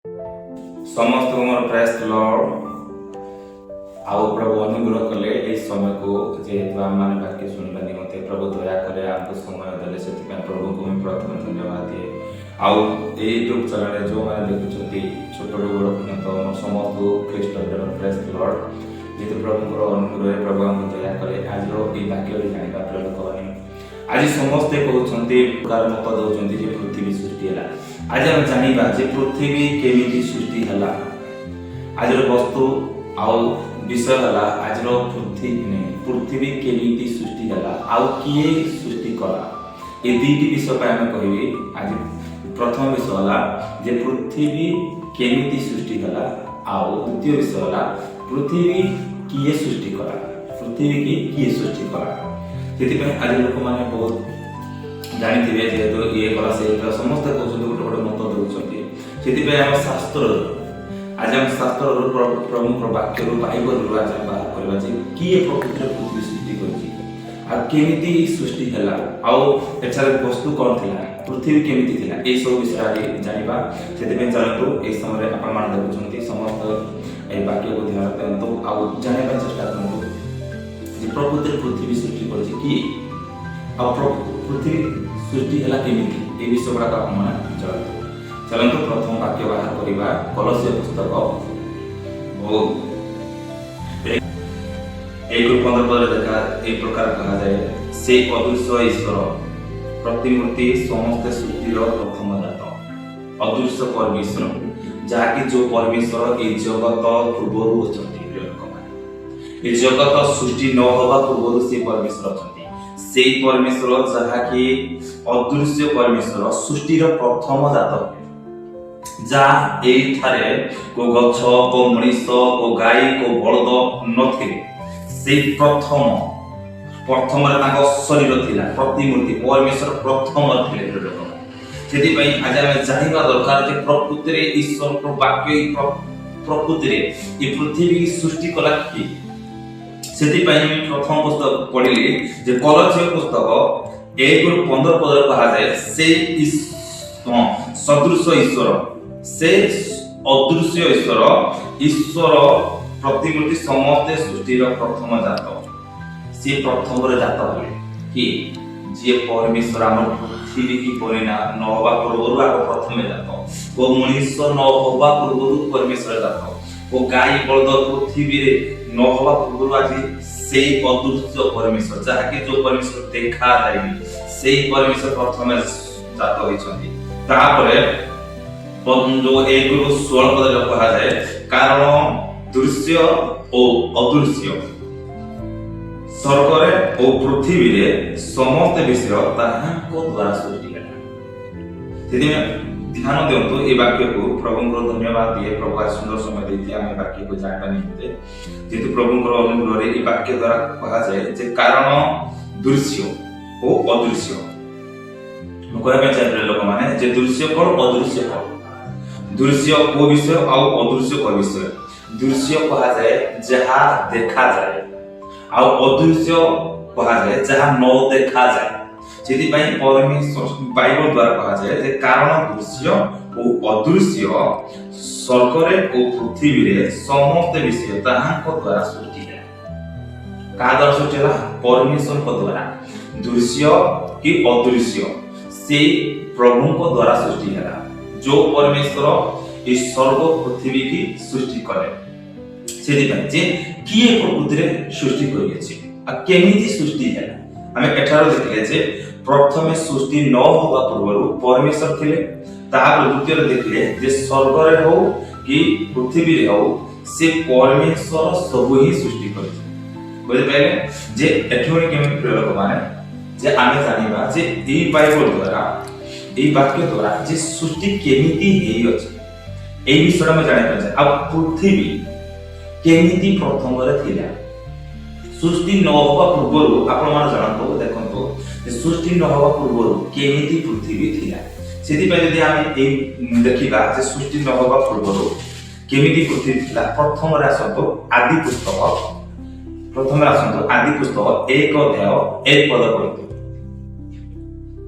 समस्त मोर press Lord आउ प्रभु अनुग्रह कले ए समय को जेहेतु आम मैंने वाक्य शुणा निमंते प्रभु दया करे आमको समय देले से प्रभु को मैं प्रथम धन्यवाद दिए आउ यूट्यूब चैनल जो मैंने देखुंट छोट बड़ पर्यटन समस्त ख्रीस्ट प्रेस लॉर्ड जेहेतु प्रभु अनुग्रह प्रभु आमको दया करे आज ये वाक्य जाना प्रिय लोक मैंने आज समस्ते कहते प्रकार मत दौरान पृथ्वी सृष्टि है आज आम जाना पृथ्वी केमी सृष्टि है आज वस्तु आउ विषय है आज पृथ्वी केमी सृष्टि है आउ किए सृष्टि कला ये दुईटी विषय पर आम कह आज प्रथम विषय है जे पृथ्वी केमी सृष्टि है आउ द्वितीय विषय है पृथ्वी किए सृष्टि कला पृथ्वी की किए सृष्टि कला से आज लोक मैंने बहुत जानी जेहेतु ये कला से समस्त कहते गोटे गोटे मत दौरान से आम शास्त्र आज हम शास्त्र प्रमुख वाक्य बाइबल आज बाहर करवा किए प्रकृति पृथ्वी सृष्टि करमी सृष्टि है आठार वस्तु कौन थी पृथ्वी केमी थी ये सब विषय जाना से चलतु ये समय आपण देखुं समस्त ये वाक्य को ध्यान दिंतु आउ जाना चेष्टा करूँ प्रकृति पृथ्वी सृष्टि कर पृथ्वी सृष्टि है केमी ये विषय गुड़ाक आप चलतु चलतु प्रथम वाक्य बाहर करवा कलसीय पुस्तक 1:15 पद देखा एक प्रकार कहा जाए से अदृश्य ईश्वर प्रतिमूर्ति समस्त सृष्टिर प्रथम जात अदृश्य परमेश्वर जहाँकि जो परमेश्वर ये जगत पूर्व अच्छा ये जगत सृष्टि न होगा पूर्व से परमेश्वर अच्छा से परमेश्वर जहाँकि अदृश्य परमेश्वर सृष्टिर प्रथम जात जहाँ एठारे को गछ को मनीष को गाई को बलद नथिले से प्रथम शरीर थिला प्रतिमूर्ति परमेश्वर प्रथम थिले आज आम जाना दरकार प्रकृति ईश्वर वाक्य प्रकृति ये पृथ्वी सृष्टि कला कि से प्रथम पुस्तक पढ़ी कलसीय पुस्तक 1:15 पद कहा जाए से सदृश ईश्वर से अदृश्य ईश्वर प्रतिमूर्ति समस्त सृष्टिर प्रथम जात से प्रथम जात हुए कि जी परमेश्वर आम पृथ्वी की बना नवा पूर्व आग प्रथम जात वो मनीष नवा पूर्व परमेश्वर जात वो गाई बलद पृथ्वी नवा पूर्व आज से अदृश्य परमेश्वर जहाँकि जो परमेश्वर देखा जाए से परमेश्वर प्रथम जात होती जो 1:16 पद कहा जाए कारण दृश्य और अदृश्य स्वर्गरे और पृथ्वी रे समस्त विषय ताहाको द्वारा सृष्टि है ध्यान दिंतु ये वाक्य को प्रभु को धन्यवाद दिए प्रभु आज सुंदर समय देती आम वाक्य को जानवा निमित्ते जेतु प्रभु को अनुग्रह ये वाक्य द्वारा कहा जाए जे कारण दृश्य और अदृश्य कहबे चाहिए लोक माने जे दृश्य कौन अदृश्य कौन दृश्य को विषय और अदृश्य को विषय दृश्य कहा जाए जहाँ देखा जाए और अदृश्य कहा जाए जहाँ न देखा जाए से परमेश्वर बाइबल द्वारा कहा जाए जे कारण दृश्य और अदृश्य स्वर्गरे और पृथ्वी रे समस्त विषय ताहाको द्वारा सृष्टि है का द्वारा सृष्टि है परमेश्वर को द्वारा दृश्य कि अदृश्य से प्रभु को द्वारा सृष्टि है जो परमेश्वर इस स्वर्ग पृथ्वी की सृष्टि करे से किए प्रकृति रे सृष्टि करियछि आ केमिति सृष्टि है हमें एठारो देखले जे प्रथमे सृष्टि न होगा पूर्व परमेश्वर थिले तापर द्वितीय देखले जे स्वर्ग रे हो कि पृथ्वी रे हो से परमेश्वर सब ही सृष्टि करिछि बुझे पहले जे एठोनी केमिति प्रयोग माने जे आमे जानिबा जे ई बाइबल द्वारा ये वाक्य द्वारा जे सृष्टि केमिति हेई अछि ए विषय में जाने पाछे अब पृथ्वी केमिति प्रथम रे थिला सृष्टि न होवा पूर्व आपण मान जानतो देखंतो जे सृष्टि न होवा पूर्व केमिति पृथ्वी थिला सेति पय यदि हम ए देखिबा जे सृष्टि न होवा पूर्व केमिति पृथ्वी थिला प्रथम रे आसतो आदि पुस्तक 1 अध्याय 1 पद पढतो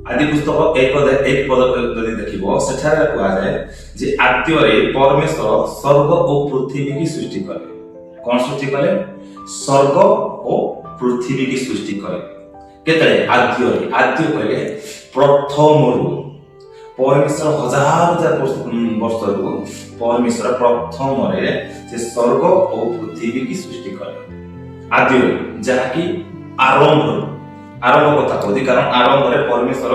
आदि पुस्तक एक पद जदि देखिबो सेठारे कुआजाए जे आद्यरे परमेश्वर स्वर्ग और पृथ्वी की सृष्टि करे। कौन सृष्टि करे? स्वर्ग और पृथ्वी की सृष्टि करे। केतरे? आद्यरे। आद्य कहले प्रथमरु परमेश्वर हजार वर्षरु परमेश्वर प्रथम रे से स्वर्ग और पृथ्वी की सृष्टि करे। आद्यरे जहा कि आरंभ कथा कहती, कारण आरंभ रे परमेश्वर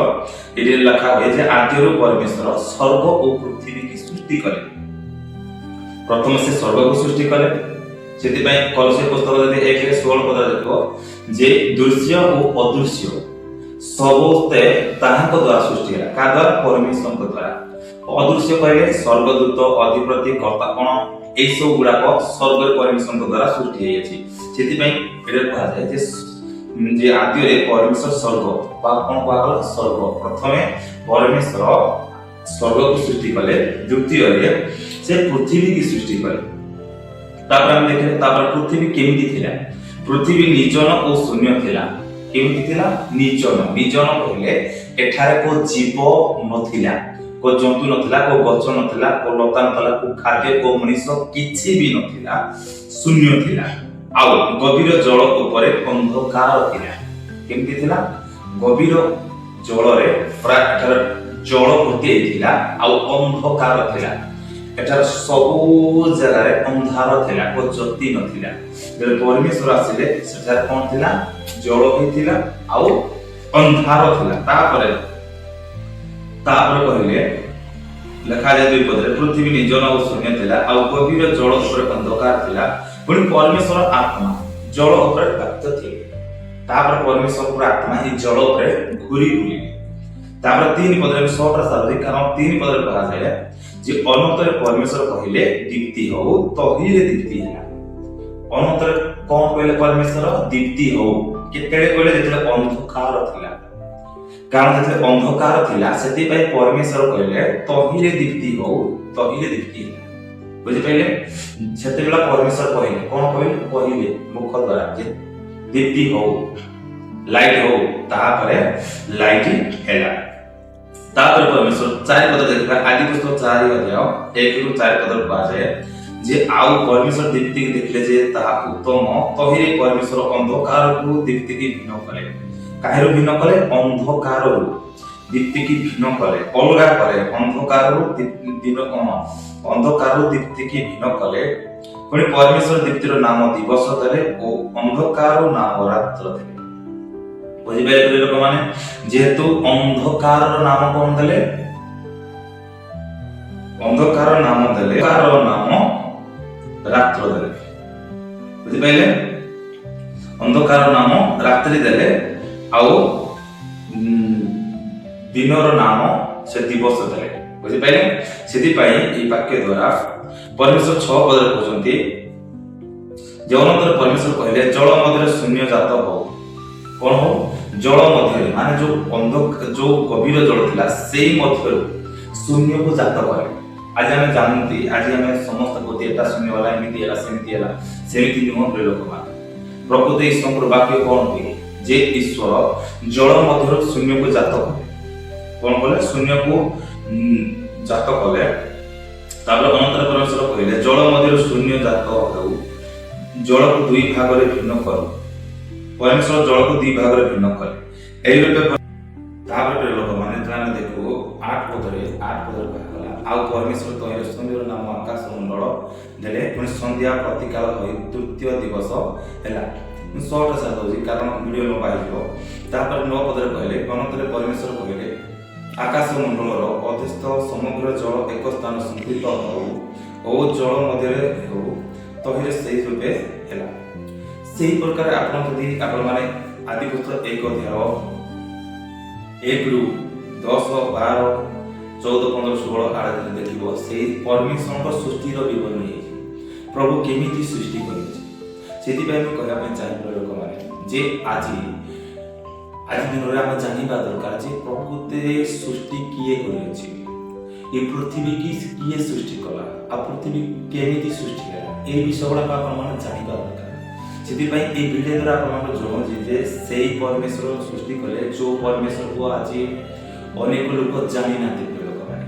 ये लिखा हुए जे आद्यरु परमेश्वर स्वर्ग और पृथ्वी की सृष्टि करे। प्रथम से स्वर्ग को सृष्टि करे। सेति पय कलसी पुस्तक जदि 1:16 पद देखो जे दृश्य और अदृश्य सबते ताहाक द्वारा सृष्टि है। का द्वारा? परमेश्वर को द्वारा। अदृश्य कहले स्वर्गदूत, अधिपति, कर्तापण ए सब गुडा को स्वर्ग रे परमेश्वर को द्वारा सृष्टि है अछि। सेति पय एरे कहा जाय जे आद्य रे परमेश्वर स्वर्ग बा कोन कहला स्वर्ग प्रथमे परमेश्वर स्वर्ग को सृष्टि कले, द्वितीय रे से पृथ्वी की सृष्टि कले। तापर हम देखले तापर पृथ्वी केमिति थिला? पृथ्वी निर्जन और शून्य थिला। केमिति थिला? निर्जन। निर्जन कहले एठारे को जीव नथिला, को जंतु नथिला, को गछ नथिला, को लता नथिला, को खाद्य को मनुष्य किछि भी नथिला, शून्य थिला। आउ गभीर जल ऊपर अंधकार थिला। केमति थिला? गभीर जल रे प्राय जल भर्ती थिला आउ अंधकार थिला। एठार सब जगह रे अंधार थिला, को ज्योति नथिला। जब परमेश्वर आसिले सेठार कोन थिला? जल भी थिला आउ अंधार थिला। तापर कहले लेखा जाय दुई पदरे पृथ्वी निर्जन और शून्य थिला आउ गभीर जल ऊपर अंधकार थिला। पुणी परमेश्वर आत्मा जल ऊपर व्याप्त थे। तापर परमेश्वर पूरा आत्मा ही जल ऊपर घूरी घूरी। तापर 3 पदरे शॉर्ट सार्वधिक कारण 3 पदरे कहा जाय जे अनंतरे परमेश्वर कहिले दीप्ति हो तही रे दीप्ति हैला। अनंतरे कोन कहले परमेश्वर दीप्ति हो केतेले कहले जेतले अंधकार थिला। कारण जेतले अंधकार थिला सेति पय परमेश्वर कहले तही रे दीप्ति हो तही रे दीप्ति। बुझि पहिले सेते बेला परमेश्वर कहिले कोन कहिले मुख द्वारा जे दीप्ति हो लाइट हो तापरे लाइट हैला। तापर परमेश्वर 4 पद देखबा आदि पुस्तक 4 अध्याय 1 ରୁ 4 पद पा जाय जे आउ परमेश्वर दीप्ति के देखले जे ता उत्तम तहिरे परमेश्वर अंधकार को दीप्ति की भिन्न करे। काहेरो भिन्न करे? अंधकार रो दीप्ति की भिन्न करे, अलगा करे। अंधकार रो दीप्ति की भिन्न करे। पुणी परमेश्वर दीप्तिर नाम दिवस देले ओ अंधकार नाम रात्र देले। बुझि पाइले लोक माने जेहेतु अंधकार नाम कोन देले? अंधकार नाम देले, कार नाम रात्र देले। बुझि पाइले? अंधकार नाम रात्रि देले आउ दिनर नाम से दिवस देले। बुझि पाइले? सेति पई ई वाक्य द्वारा परमेश्वर 6 पद रे कहउछंती जे अनंतर परमेश्वर कहले जल मध्य शून्य जात हो। कोन हो? जल मध्य माने जो गभीर जल थिला सेही मध्य शून्य को जात करे। आज हमें जानती आज हमें समस्त को एटा शून्य वाला एमिति एला सेमिति निमन रे लोक मान प्रकृति ईश्वर वाक्य कोन होई जे ईश्वर जल मध्य शून्य को जात करे। कोन बोले? शून्य को जात कले। तापर अनंतर परमेश्वर कहले जल मध्य शून्य जात हो, जल को दुई भाग रे भिन्न करो। परमेश्वर जल को दुई भाग रे भिन्न करे। एई रूपे तापर लोक माने जाने देखो 8 पद रे कहला आ परमेश्वर तोरे सुंदर नाम आकाश मंडल देले। पुणी संध्या प्रतिकाल होई तृतीय दिवस हैला। शॉर्ट सा दोजी कारण वीडियो न पाइलो। तापर 9 पद रे कहले अनंतर परमेश्वर कहले आकाश मंडलर अध्यस्थ समग्र जल एक स्थान संकुलित हो ओ जल मध्य हो तहिरे सही रूपे हैला। सही प्रकार आपण जदि आपण माने आदि पुस्तक 1 अध्याय 1 ରୁ 10 12 14 15 16 आदि देखिबो सेही परमेश्वर को सृष्टि रो विवरण है। प्रभु केमिति सृष्टि करिछि सेति पय हम कहया पय चाहि लोक माने जे आज दिन रे हम जानिबा दरकार जे प्रकृति सृष्टि किए करिछि। ये पृथ्वी की किए सृष्टि कला आ पृथ्वी केमिति सृष्टि कला ए विषय गुडा आपण माने जानिबा दरकार। सेति पय ए वीडियो द्वारा आपण माने जणो जे सेही परमेश्वर सृष्टि कले जो परमेश्वर को आज ଅନେକ ଲୋକ ଜାଣିନାହାନ୍ତି ପ୍ରିୟ ଲୋକମାନେ।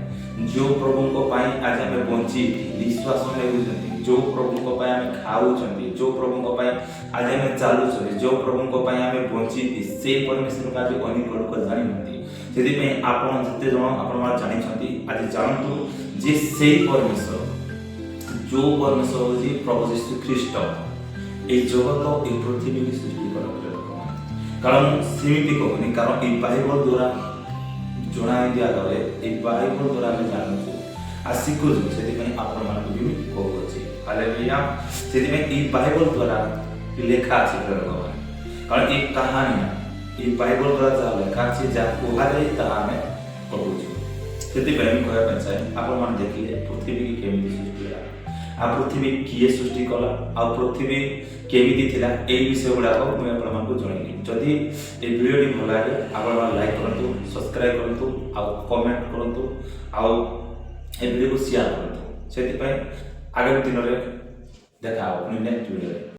ଯେଉଁ ପ୍ରଭୁଙ୍କ ପାଇଁ ଆଜି ଆମେ ବଞ୍ଚି ନିଶ୍ୱାସ ନେଉଛନ୍ତି, ଯେଉଁ ପ୍ରଭୁଙ୍କ ପାଇଁ ଆମେ ଖାଉଛନ୍ତି, ଯେଉଁ ପ୍ରଭୁଙ୍କ ପାଇଁ ଆଜି ଆମେ ଚାଲୁଛନ୍ତି, ଯେଉଁ ପ୍ରଭୁଙ୍କ ପାଇଁ ଆମେ ବଞ୍ଚିତି, ସେଇ ପରମେଶ୍ୱରଙ୍କୁ ଆଜି ଅନେକ ଲୋକ ଜାଣିନାହାନ୍ତି। ସେଥିପାଇଁ ଆପଣ ଯେତେ ଜଣ ଆପଣମାନେ ଜାଣିଛନ୍ତି ଆଜି ଜାଣନ୍ତୁ ଯେ ସେଇ ପରମେଶ୍ୱର, ଯେଉଁ ପରମେଶ୍ୱର ହେଉଛି ପ୍ରଭୁ ଯୀଶୁ ଖ୍ରୀଷ୍ଟ, এই জগତ এই পৃথিবীকে সৃষ্টি করা ଲୋକମାନେ। କାରଣ ମୁଁ ସେମିତି କହୁନି, କାରଣ এই ବାଇବଲ ଦ୍ୱାରା ଜଣାଇ ଦିଆଗଲେ, এই ବାଇବଲ ଦ୍ୱାରା ଆମେ ଜାଣୁଛୁ ଆଉ ଶିଖୁଛୁ। ସେଥିପାଇଁ ଆପଣମାନଙ୍କୁ ବି କହୁଅଛି ହାଲେଲୁୟା। ସେଥିପାଇଁ এই ବାଇବଲ ଦ୍ୱାରା ଲେଖା ଅଛି ଲୋକମାନେ। କାରଣ এই କାହାଣୀ, এই ବାଇବଲ ଦ୍ୱାରା ଯାହା ଲେଖା ଅଛି, ଯାହା କୁହାଯାଏ ତାହା ଆମେ କହୁଛୁ। ସେଥିପାଇଁ ମୁଁ କହିବା ପାଇଁ ଚାହେଁ, ଆପଣମାନେ ଦେଖିଲେ ପୃଥିବୀକି କେମିତି ସୃଷ୍ଟି ହେଲା, ଆଉ ପୃଥିବୀ କିଏ ସୃଷ୍ଟି କଲା, ଆଉ ପୃଥିବୀ କେମିତି ଥିଲା, ଏଇ ବିଷୟ ଗୁଡ଼ାକ ମୁଁ ଆପଣମାନଙ୍କୁ ଜଣାଇଲି। ଯଦି এই ଭିଡ଼ିଓଟି ଭଲ ଲାଗେ ଆପଣମାନେ ଲାଇକ୍ କରନ୍ତୁ, ସବସ୍କ୍ରାଇବ୍ କରନ୍ତୁ, ଆଉ କମେଣ୍ଟ କରନ୍ତୁ, ଆଉ এই ଭିଡ଼ିଓକୁ ସେୟାର କରନ୍ତୁ। ସେଥିପାଇଁ ଆଗାମୀ ଦିନରେ ଦେଖା ହେବ ନେକ୍ସଟ ଭିଡ଼ିଓରେ।